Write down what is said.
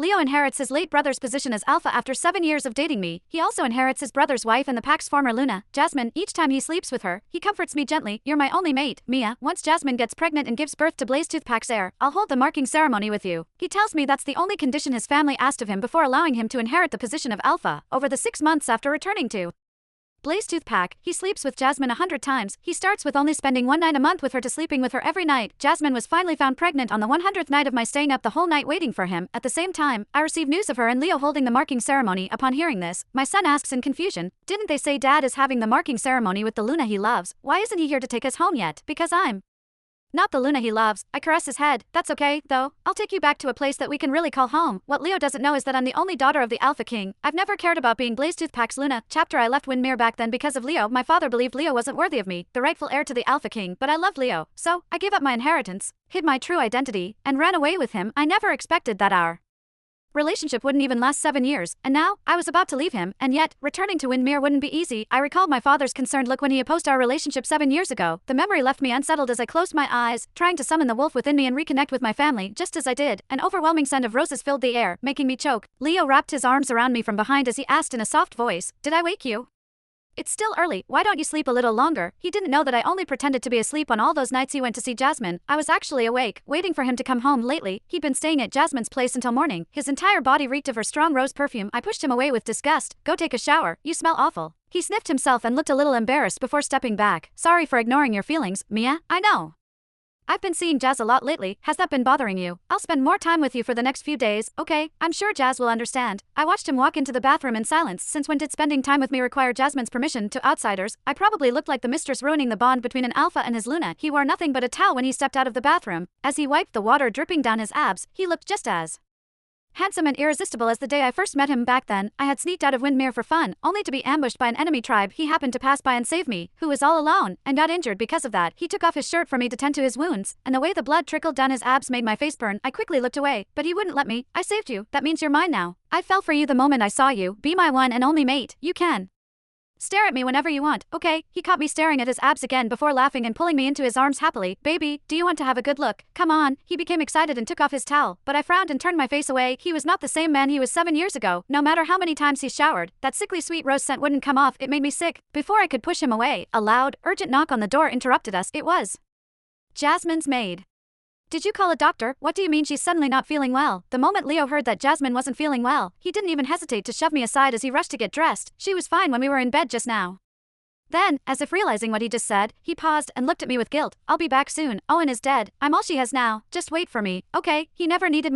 Leo inherits his late brother's position as alpha after 7 years of dating me. He also inherits his brother's wife and the pack's former Luna, Jasmine. Each time he sleeps with her, he comforts me gently. You're my only mate, Mia. Once Jasmine gets pregnant and gives birth to Blazetooth Pack's heir, I'll hold the marking ceremony with you. He tells me that's the only condition his family asked of him before allowing him to inherit the position of alpha. Over the 6 months after returning to Blazetooth Pack, he sleeps with Jasmine 100 times. He starts with only spending one night a month with her to sleeping with her every night. Jasmine was finally found pregnant on the 100th night of my staying up the whole night waiting for him. At the same time, I receive news of her and Leo holding the marking ceremony. Upon hearing this, my son asks in confusion, "Didn't they say Dad is having the marking ceremony with the Luna he loves? Why isn't he here to take us home yet?" "Because I'm not the Luna he loves." I caress his head. "That's okay, though. I'll take you back to a place that we can really call home." What Leo doesn't know is that I'm the only daughter of the Alpha King. I've never cared about being Blazetooth Pack's Luna. Chapter I left Windmere back then because of Leo. My father believed Leo wasn't worthy of me, the rightful heir to the Alpha King, but I loved Leo. So, I gave up my inheritance, hid my true identity, and ran away with him. I never expected that our relationship wouldn't even last 7 years, and now, I was about to leave him, and yet, returning to Windmere wouldn't be easy. I recalled my father's concerned look when he opposed our relationship 7 years ago. The memory left me unsettled as I closed my eyes, trying to summon the wolf within me and reconnect with my family. Just as I did, an overwhelming scent of roses filled the air, making me choke. Leo wrapped his arms around me from behind as he asked in a soft voice, "Did I wake you? It's still early, why don't you sleep a little longer?" He didn't know that I only pretended to be asleep on all those nights he went to see Jasmine. I was actually awake, waiting for him to come home. Lately, he'd been staying at Jasmine's place until morning. His entire body reeked of her strong rose perfume. I pushed him away with disgust. "Go take a shower, you smell awful." He sniffed himself and looked a little embarrassed before stepping back. "Sorry for ignoring your feelings, Mia. I know I've been seeing Jazz a lot lately. Has that been bothering you? I'll spend more time with you for the next few days, okay? I'm sure Jazz will understand." I watched him walk into the bathroom in silence. Since when did spending time with me require Jasmine's permission? To outsiders, I probably looked like the mistress ruining the bond between an alpha and his Luna. He wore nothing but a towel when he stepped out of the bathroom. As he wiped the water dripping down his abs, he looked just as handsome and irresistible as the day I first met him. Back then, I had sneaked out of Windmere for fun, only to be ambushed by an enemy tribe. He happened to pass by and save me, who was all alone, and got injured because of that. He took off his shirt for me to tend to his wounds, and the way the blood trickled down his abs made my face burn. I quickly looked away, but he wouldn't let me. "I saved you, that means you're mine now. I fell for you the moment I saw you. Be my one and only mate. You can stare at me whenever you want, okay?" He caught me staring at his abs again before laughing and pulling me into his arms happily. "Baby, do you want to have a good look? Come on." He became excited and took off his towel, but I frowned and turned my face away. He was not the same man he was 7 years ago. No matter how many times he showered, that sickly sweet rose scent wouldn't come off. It made me sick. Before I could push him away, a loud, urgent knock on the door interrupted us. It was Jasmine's maid. "Did you call a doctor? What do you mean she's suddenly not feeling well?" The moment Leo heard that Jasmine wasn't feeling well, he didn't even hesitate to shove me aside as he rushed to get dressed. "She was fine when we were in bed just now." Then, as if realizing what he just said, he paused and looked at me with guilt. "I'll be back soon. Owen is dead. I'm all she has now. Just wait for me, okay?" He never needed my